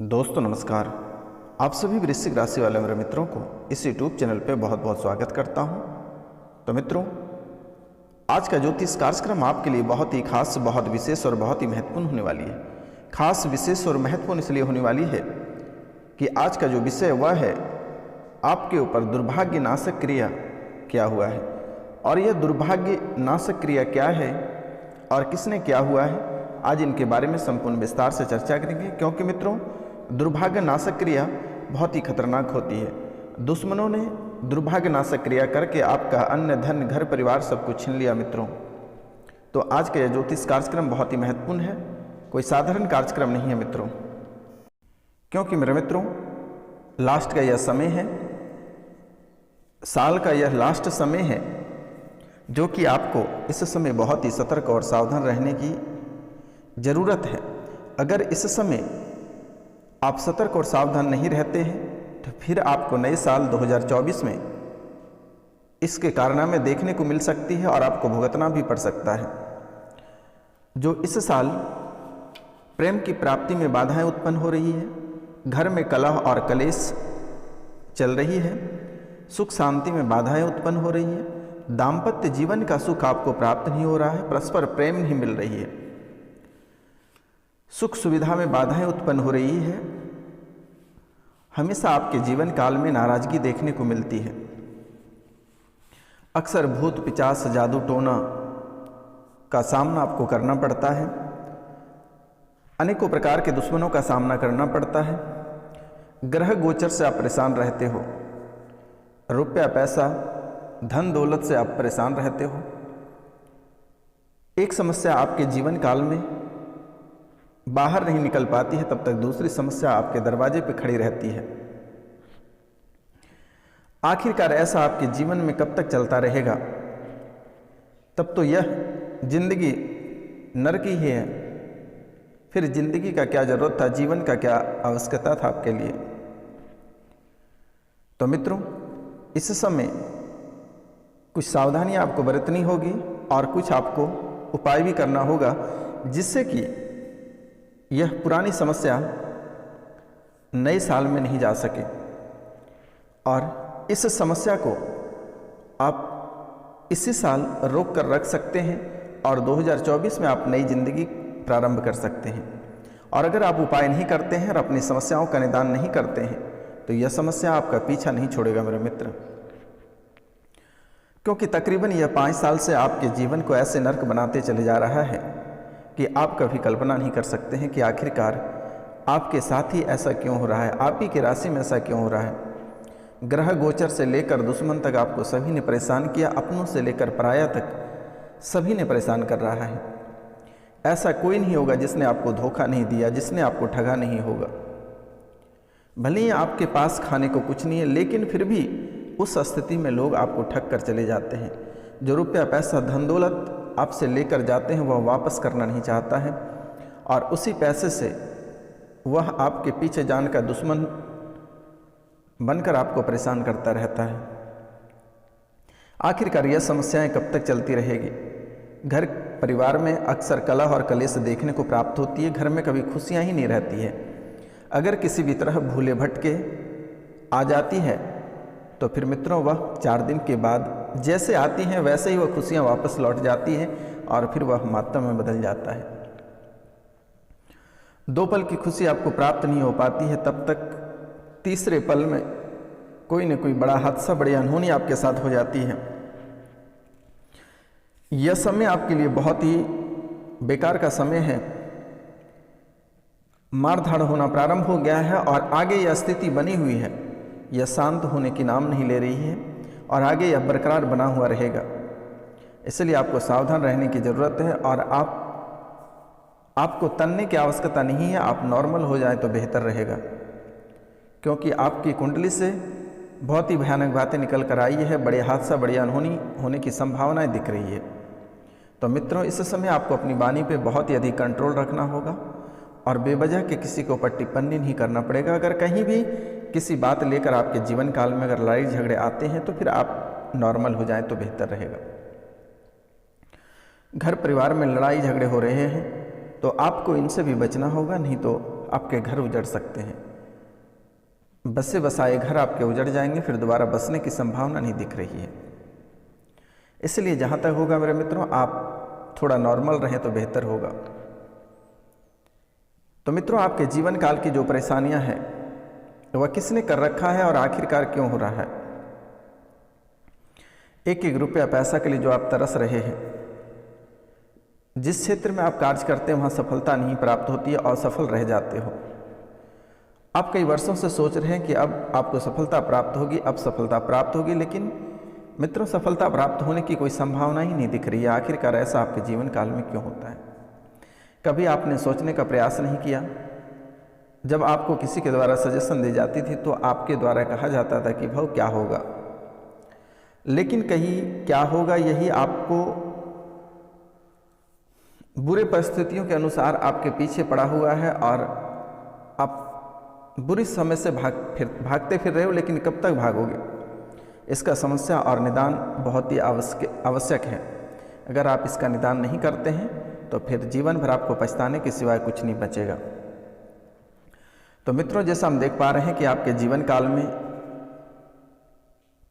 दोस्तों नमस्कार। आप सभी वृश्चिक राशि वाले मेरे मित्रों को इस YouTube चैनल पे बहुत बहुत स्वागत करता हूं। तो मित्रों, आज का ज्योतिष कार्यक्रम आपके लिए बहुत ही खास, बहुत विशेष और बहुत ही महत्वपूर्ण होने वाली है। खास, विशेष और महत्वपूर्ण इसलिए होने वाली है कि आज का जो विषय वह है आपके ऊपर दुर्भाग्य नाशक क्रिया क्या हुआ है, और यह दुर्भाग्य नाशक क्रिया क्या है और किसने क्या हुआ है, आज इनके बारे में संपूर्ण विस्तार से चर्चा करेंगे। क्योंकि मित्रों, दुर्भाग्य नाशक क्रिया बहुत ही खतरनाक होती है। दुश्मनों ने दुर्भाग्य नाशक क्रिया करके आपका अन्न, धन, घर, परिवार सब कुछ छीन लिया मित्रों। तो आज का यह ज्योतिष कार्यक्रम बहुत ही महत्वपूर्ण है, कोई साधारण कार्यक्रम नहीं है मित्रों। क्योंकि मेरे मित्रों, लास्ट का यह समय है, साल का यह लास्ट समय है, जो कि आपको इस समय बहुत ही सतर्क और सावधान रहने की ज़रूरत है। अगर इस समय आप सतर्क और सावधान नहीं रहते हैं तो फिर आपको नए साल 2024 में इसके कारनामे देखने को मिल सकती है और आपको भुगतना भी पड़ सकता है। जो इस साल प्रेम की प्राप्ति में बाधाएं उत्पन्न हो रही है, घर में कलह और कलेश चल रही है, सुख शांति में बाधाएं उत्पन्न हो रही है, दाम्पत्य जीवन का सुख आपको प्राप्त नहीं हो रहा है, परस्पर प्रेम नहीं मिल रही है, सुख सुविधा में बाधाएं उत्पन्न हो रही है, हमेशा आपके जीवन काल में नाराजगी देखने को मिलती है। अक्सर भूत पिशाच, जादू टोना का सामना आपको करना पड़ता है, अनेकों प्रकार के दुश्मनों का सामना करना पड़ता है, ग्रह गोचर से आप परेशान रहते हो, रुपया पैसा धन दौलत से आप परेशान रहते हो। एक समस्या आपके जीवन काल में बाहर नहीं निकल पाती है, तब तक दूसरी समस्या आपके दरवाजे पे खड़ी रहती है। आखिरकार ऐसा आपके जीवन में कब तक चलता रहेगा? तब तो यह जिंदगी नरक ही है। फिर जिंदगी का क्या जरूरत था, जीवन का क्या आवश्यकता था आपके लिए? तो मित्रों, इस समय कुछ सावधानियां आपको बरतनी होगी और कुछ आपको उपाय भी करना होगा, जिससे कि यह पुरानी समस्या नए साल में नहीं जा सके और इस समस्या को आप इसी साल रोक कर रख सकते हैं और 2024 में आप नई जिंदगी प्रारंभ कर सकते हैं। और अगर आप उपाय नहीं करते हैं और अपनी समस्याओं का निदान नहीं करते हैं तो यह समस्या आपका पीछा नहीं छोड़ेगा मेरे मित्र। क्योंकि तकरीबन यह 5 साल से आपके जीवन को ऐसे नर्क बनाते चले जा रहा है कि आप कभी कल्पना नहीं कर सकते हैं कि आखिरकार आपके साथ ही ऐसा क्यों हो रहा है, आप ही की राशि में ऐसा क्यों हो रहा है। ग्रह गोचर से लेकर दुश्मन तक आपको सभी ने परेशान किया, अपनों से लेकर पराया तक सभी ने परेशान कर रहा है। ऐसा कोई नहीं होगा जिसने आपको धोखा नहीं दिया, जिसने आपको ठगा नहीं होगा। भले ही आपके पास खाने को कुछ नहीं है, लेकिन फिर भी उस स्थिति में लोग आपको ठग कर चले जाते हैं। जो रुपया पैसा धन दौलत आपसे लेकर जाते हैं वह वापस करना नहीं चाहता है और उसी पैसे से वह आपके पीछे जान का दुश्मन बनकर आपको परेशान करता रहता है। आखिरकार यह समस्याएं कब तक चलती रहेगी? घर परिवार में अक्सर कलह और कलेश देखने को प्राप्त होती है, घर में कभी खुशियां ही नहीं रहती है। अगर किसी भी तरह भूले भटके आ जाती है तो फिर मित्रों वह 4 दिन के बाद जैसे आती हैं वैसे ही वह खुशियां वापस लौट जाती हैं और फिर वह मातम में बदल जाता है। 2 पल की खुशी आपको प्राप्त नहीं हो पाती है, तब तक तीसरे पल में कोई न कोई बड़ा हादसा, बड़ी अनहोनी आपके साथ हो जाती है। यह समय आपके लिए बहुत ही बेकार का समय है। मारधाड़ होना प्रारंभ हो गया है और आगे यह स्थिति बनी हुई है, यह शांत होने की नाम नहीं ले रही है और आगे यह बरकरार बना हुआ रहेगा। इसलिए आपको सावधान रहने की ज़रूरत है और आपको तनने की आवश्यकता नहीं है। आप नॉर्मल हो जाए तो बेहतर रहेगा, क्योंकि आपकी कुंडली से बहुत ही भयानक बातें निकल कर आई है। बड़े हादसा, बड़ी अनहोनी होने की संभावनाएं दिख रही है। तो मित्रों, इस समय आपको अपनी वाणी पे बहुत ही अधिक कंट्रोल रखना होगा और बेवजह के किसी के ऊपर टिप्पणी नहीं करना पड़ेगा। अगर कहीं भी किसी बात लेकर आपके जीवन काल में अगर लड़ाई झगड़े आते हैं तो फिर आप नॉर्मल हो जाएं तो बेहतर रहेगा। घर परिवार में लड़ाई झगड़े हो रहे हैं तो आपको इनसे भी बचना होगा, नहीं तो आपके घर उजड़ सकते हैं। बसे बसाए घर आपके उजड़ जाएंगे, फिर दोबारा बसने की संभावना नहीं दिख रही है। इसलिए जहाँ तक होगा मेरे मित्रों, आप थोड़ा नॉर्मल रहें तो बेहतर होगा। तो मित्रों, आपके जीवन काल की जो परेशानियां हैं वह किसने कर रखा है और आखिरकार क्यों हो रहा है। एक एक रुपया पैसा के लिए जो आप तरस रहे हैं, जिस क्षेत्र में आप कार्य करते हैं वहाँ सफलता नहीं प्राप्त होती है, असफल रह जाते हो। आप कई वर्षों से सोच रहे हैं कि अब आपको सफलता प्राप्त होगी, अब सफलता प्राप्त होगी, लेकिन मित्रों सफलता प्राप्त होने की कोई संभावना ही नहीं दिख रही है। आखिरकार ऐसा आपके जीवन काल में क्यों होता है? कभी आपने सोचने का प्रयास नहीं किया? जब आपको किसी के द्वारा सजेशन दी जाती थी तो आपके द्वारा कहा जाता था कि भाव क्या होगा, लेकिन कहीं क्या होगा यही आपको बुरे परिस्थितियों के अनुसार आपके पीछे पड़ा हुआ है और आप बुरी समय से भागते फिर रहे हो, लेकिन कब तक भागोगे? इसका समस्या और निदान बहुत ही आवश्यक है। अगर आप इसका निदान नहीं करते हैं तो फिर जीवन भर आपको पछताने के सिवाय कुछ नहीं बचेगा। तो मित्रों, जैसा हम देख पा रहे हैं कि आपके जीवन काल में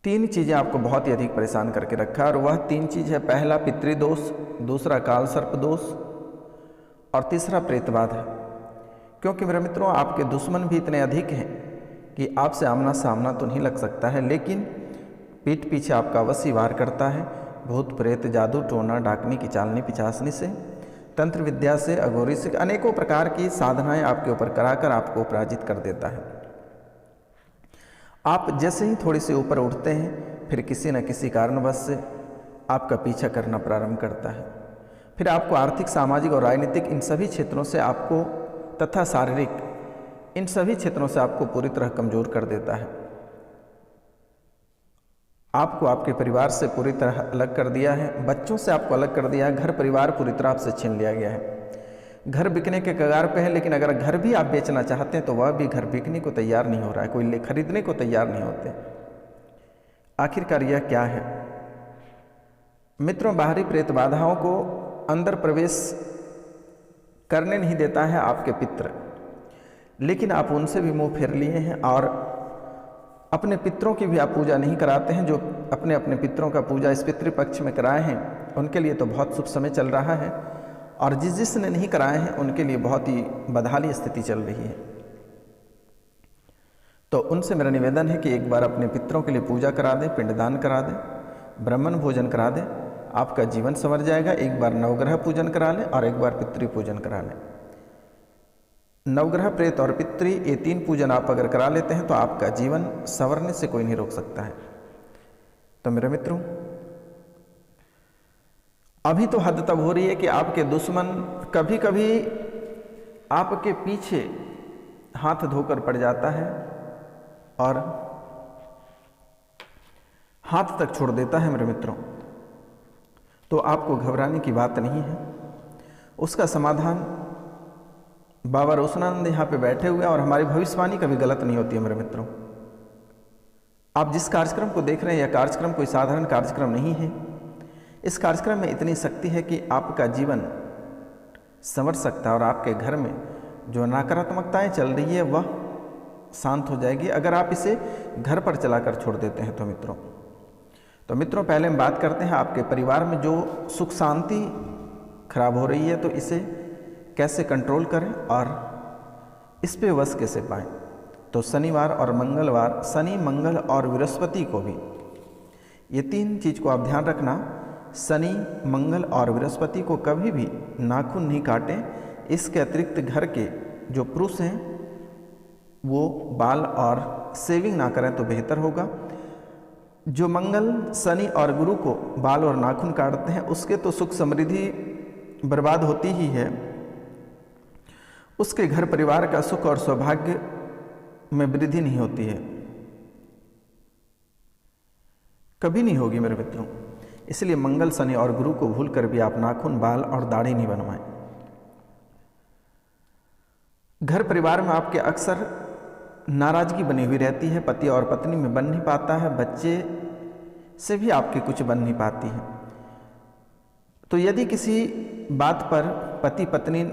3 चीज़ें आपको बहुत ही अधिक परेशान करके रखा है, और वह 3 चीज़ है। पहला पितृदोष, दूसरा काल सर्प दोष और तीसरा प्रेतवाद है। क्योंकि मेरे मित्रों, आपके दुश्मन भी इतने अधिक हैं कि आपसे आमना सामना तो नहीं लग सकता है, लेकिन पीठ पीछे आपका अवश्य वार करता है। भूत प्रेत, जादू टोना, डाकनी की चालनी पिचासनी से, तंत्र विद्या से, अघोरी से, अनेकों प्रकार की साधनाएं आपके ऊपर कराकर आपको पराजित कर देता है। आप जैसे ही थोड़ी सी ऊपर उठते हैं, फिर किसी न किसी कारणवश से आपका पीछा करना प्रारंभ करता है। फिर आपको आर्थिक, सामाजिक और राजनीतिक इन सभी क्षेत्रों से आपको तथा शारीरिक इन सभी क्षेत्रों से आपको पूरी तरह कमजोर कर देता है। आपको आपके परिवार से पूरी तरह अलग कर दिया है, बच्चों से आपको अलग कर दिया है, घर परिवार पूरी तरह आपसे छीन लिया गया है। घर बिकने के कगार पे है, लेकिन अगर घर भी आप बेचना चाहते हैं तो वह भी घर बिकने को तैयार नहीं हो रहा है, कोई खरीदने को तैयार नहीं होते। आखिरकार यह क्या है? मित्रों, बाहरी प्रेत बाधाओं को अंदर प्रवेश करने नहीं देता है आपके पितृ, लेकिन आप उनसे भी मुंह फेर लिए हैं और अपने पितरों की भी आप पूजा नहीं कराते हैं। जो अपने अपने पितरों का पूजा इस पितृपक्ष में कराए हैं उनके लिए तो बहुत शुभ समय चल रहा है, और जिसने नहीं कराए हैं उनके लिए बहुत ही बदहाली स्थिति चल रही है। तो उनसे मेरा निवेदन है कि एक बार अपने पितरों के लिए पूजा करा दें, पिंडदान करा दें, ब्राह्मण भोजन करा दें, आपका जीवन संवर जाएगा। एक बार नवग्रह पूजन करा लें और एक बार पितृ पूजन करा लें। नवग्रह, प्रेत और पितृ, ये 3 पूजन आप अगर करा लेते हैं तो आपका जीवन संवरने से कोई नहीं रोक सकता है। तो मेरे मित्रों, अभी तो हद तब हो रही है कि आपके दुश्मन कभी कभी आपके पीछे हाथ धोकर पड़ जाता है और हाथ तक छोड़ देता है। मेरे मित्रों, तो आपको घबराने की बात नहीं है। उसका समाधान बाबा रोशनानंद यहाँ पे बैठे हुए हैं, और हमारी भविष्यवाणी कभी गलत नहीं होती है। मेरे मित्रों, आप जिस कार्यक्रम को देख रहे हैं यह कार्यक्रम कोई साधारण कार्यक्रम नहीं है। इस कार्यक्रम में इतनी शक्ति है कि आपका जीवन संवर सकता है और आपके घर में जो नकारात्मकताएं चल रही है वह शांत हो जाएगी अगर आप इसे घर पर चलाकर छोड़ देते हैं। तो मित्रों, पहले हम बात करते हैं आपके परिवार में जो सुख शांति खराब हो रही है, तो इसे कैसे कंट्रोल करें और इस पे वश कैसे पाएं। तो शनिवार और मंगलवार, शनि, मंगल और बृहस्पति को भी, ये 3 चीज़ को आप ध्यान रखना। शनि, मंगल और बृहस्पति को कभी भी नाखून नहीं काटें। इसके अतिरिक्त घर के जो पुरुष हैं वो बाल और शेविंग ना करें तो बेहतर होगा। जो मंगल, शनि और गुरु को बाल और नाखून काटते हैं उसके तो सुख समृद्धि बर्बाद होती ही है, उसके घर परिवार का सुख और सौभाग्य में वृद्धि नहीं होती है, कभी नहीं होगी मेरे मित्रों। इसलिए मंगल, शनि और गुरु को भूलकर भी आप नाखून, बाल और दाढ़ी नहीं बनवाएं। घर परिवार में आपके अक्सर नाराजगी बनी हुई रहती है, पति और पत्नी में बन नहीं पाता है, बच्चे से भी आपके कुछ बन नहीं पाती है। तो यदि किसी बात पर पति पत्नी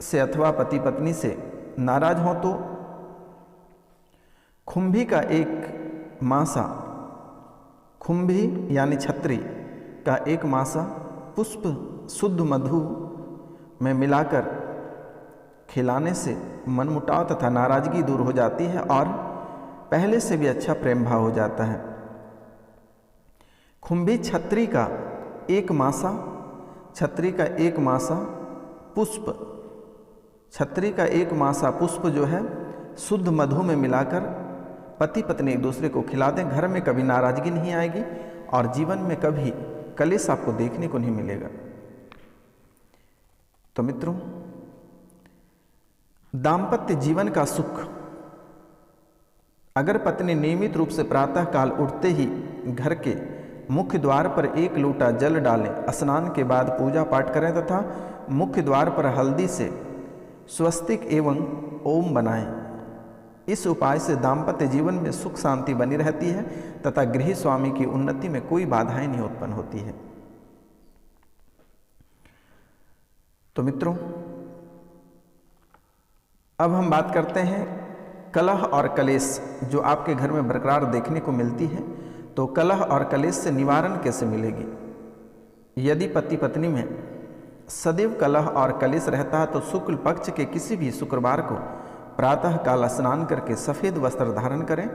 से अथवा पति पत्नी से नाराज हो तो खुंभी का एक मासा, खुंभी यानी छत्री का एक मासा पुष्प शुद्ध मधु में मिलाकर खिलाने से मनमुटाव तथा नाराजगी दूर हो जाती है और पहले से भी अच्छा प्रेम भाव हो जाता है। खुंभी छत्री का एक मासा, छत्री का एक मासा पुष्प, छत्री का एक मासा पुष्प जो है शुद्ध मधु में मिलाकर पति पत्नी एक दूसरे को खिला दें, घर में कभी नाराजगी नहीं आएगी और जीवन में कभी कलेश आपको देखने को नहीं मिलेगा। तो मित्रों, दाम्पत्य जीवन का सुख, अगर पत्नी नियमित रूप से प्रातः काल उठते ही घर के मुख्य द्वार पर एक लोटा जल डालें, स्नान के बाद पूजा पाठ करें तथा मुख्य द्वार पर हल्दी से स्वस्तिक एवं ओम बनाएं। इस उपाय से दाम्पत्य जीवन में सुख शांति बनी रहती है तथा गृह स्वामी की उन्नति में कोई बाधाएं नहीं उत्पन्न होती है। तो मित्रों, अब हम बात करते हैं कलह और कलेश जो आपके घर में बरकरार देखने को मिलती है। तो कलह और कलेश से निवारण कैसे मिलेगी? यदि पति पत्नी में सदैव कलह और कलेश रहता है तो शुक्ल पक्ष के किसी भी शुक्रवार को प्रातः काल स्नान करके सफ़ेद वस्त्र धारण करें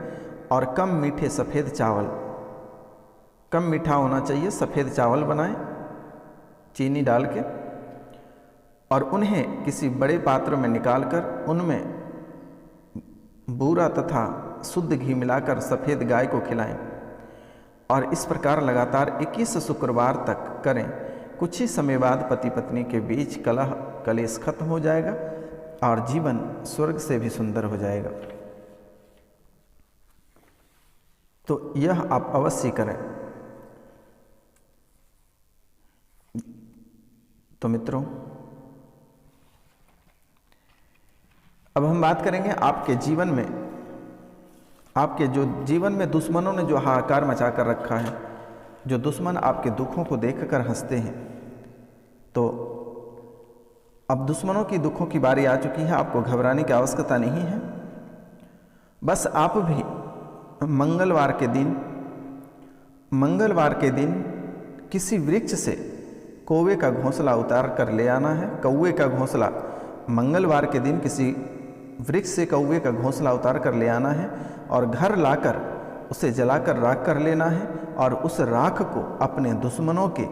और कम मीठे सफ़ेद चावल, कम मीठा होना चाहिए, सफ़ेद चावल बनाएं चीनी डाल के और उन्हें किसी बड़े पात्र में निकालकर उनमें बूरा तथा शुद्ध घी मिलाकर सफ़ेद गाय को खिलाएं और इस प्रकार लगातार 21 शुक्रवार तक करें। कुछ ही समय बाद पति पत्नी के बीच कलह कलेश खत्म हो जाएगा और जीवन स्वर्ग से भी सुंदर हो जाएगा। तो यह आप अवश्य करें। तो मित्रों, अब हम बात करेंगे आपके जीवन में, आपके जो जीवन में दुश्मनों ने जो हाहाकार मचा कर रखा है, जो दुश्मन आपके दुखों को देखकर हंसते हैं, तो अब दुश्मनों की दुखों की बारी आ चुकी है। आपको घबराने की आवश्यकता नहीं है। बस आप भी मंगलवार के दिन किसी वृक्ष से कौवे का घोंसला उतार कर ले आना है। कौवे का घोंसला, मंगलवार के दिन किसी वृक्ष से कौवे का घोंसला उतार कर ले आना है और घर लाकर उसे जलाकर राख कर लेना है और उस राख को अपने दुश्मनों के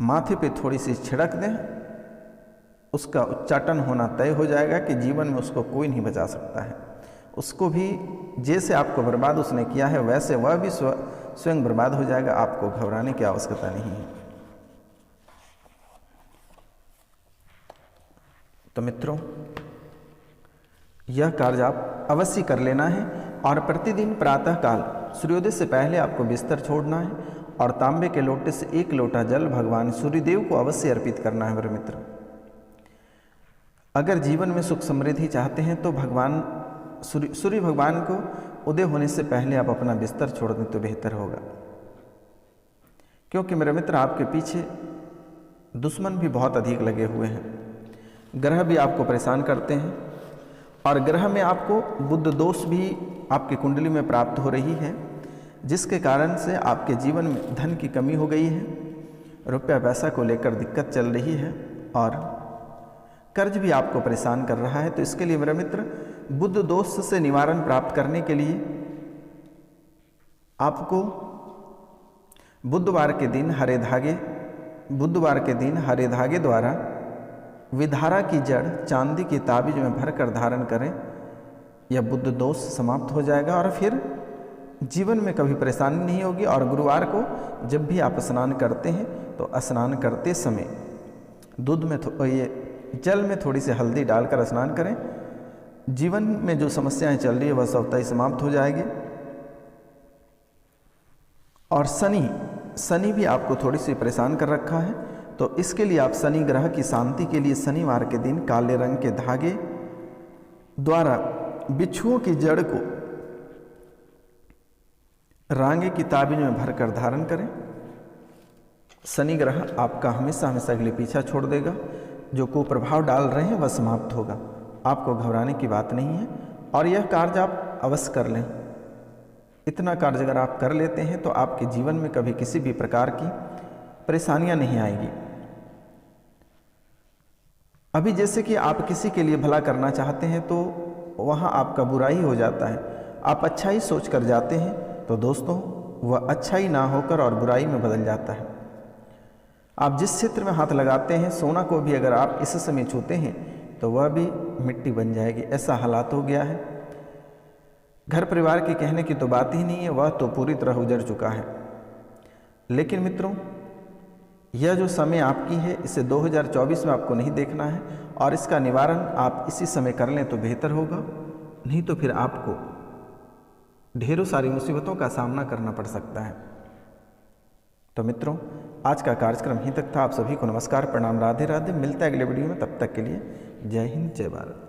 माथे पे थोड़ी सी छिड़क दें। उसका उच्चाटन होना तय हो जाएगा कि जीवन में उसको कोई नहीं बचा सकता है। उसको भी जैसे आपको बर्बाद उसने किया है वैसे वह भी स्वयं बर्बाद हो जाएगा। आपको घबराने की आवश्यकता नहीं है। तो मित्रों, यह कार्य आप अवश्य कर लेना है और प्रतिदिन प्रातःकाल सूर्योदय से पहले आपको बिस्तर छोड़ना है और तांबे के लोटे से एक लोटा जल भगवान सूर्यदेव को अवश्य अर्पित करना है। मेरे मित्र, अगर जीवन में सुख समृद्धि चाहते हैं तो भगवान सूर्य भगवान को उदय होने से पहले आप अपना बिस्तर छोड़ दें तो बेहतर होगा, क्योंकि मेरे मित्र आपके पीछे दुश्मन भी बहुत अधिक लगे हुए हैं। ग्रह भी आपको परेशान करते हैं और ग्रह में आपको बुध दोष भी आपकी कुंडली में प्राप्त हो रही है, जिसके कारण से आपके जीवन में धन की कमी हो गई है, रुपया पैसा को लेकर दिक्कत चल रही है और कर्ज भी आपको परेशान कर रहा है। तो इसके लिए मेरे मित्र, बुध दोष से निवारण प्राप्त करने के लिए आपको बुधवार के दिन हरे धागे द्वारा विधारा की जड़ चांदी की ताबीज में भरकर धारण करें। यह बुध दोष समाप्त हो जाएगा और फिर जीवन में कभी परेशानी नहीं होगी। और गुरुवार को जब भी आप स्नान करते हैं तो स्नान करते समय दूध में ये जल में थोड़ी सी हल्दी डालकर स्नान करें। जीवन में जो समस्याएं चल रही है वह स्वतः ही समाप्त हो जाएगी। और शनि भी आपको थोड़ी सी परेशान कर रखा है, तो इसके लिए आप शनि ग्रह की शांति के लिए शनिवार के दिन काले रंग के धागे द्वारा बिच्छुओं की जड़ को रांगे की ताबीज में भरकर धारण करें। शनि ग्रह आपका हमेशा हमेशा के लिए पीछा छोड़ देगा। जो कुप्रभाव डाल रहे हैं वह समाप्त होगा आपको घबराने की बात नहीं है और यह कार्य आप अवश्य कर लें। इतना कार्य अगर आप कर लेते हैं तो आपके जीवन में कभी किसी भी प्रकार की परेशानियां नहीं आएगी। अभी जैसे कि आप किसी के लिए भला करना चाहते हैं तो वहाँ आपका बुरा ही हो जाता है। आप अच्छा ही सोच कर जाते हैं तो दोस्तों वह अच्छा ही ना होकर और बुराई में बदल जाता है। आप जिस क्षेत्र में हाथ लगाते हैं, सोना को भी अगर आप इस समय छूते हैं तो वह भी मिट्टी बन जाएगी, ऐसा हालात हो गया है। घर परिवार के कहने की तो बात ही नहीं है, वह तो पूरी तरह उजड़ चुका है। लेकिन मित्रों, यह जो समय आपकी है इसे 2024 में आपको नहीं देखना है और इसका निवारण आप इसी समय कर लें तो बेहतर होगा, नहीं तो फिर आपको ढेरों सारी मुसीबतों का सामना करना पड़ सकता है। तो मित्रों, आज का कार्यक्रम यहीं तक था। आप सभी को नमस्कार, प्रणाम, राधे राधे। मिलता है अगले वीडियो में, तब तक के लिए जय हिंद, जय भारत।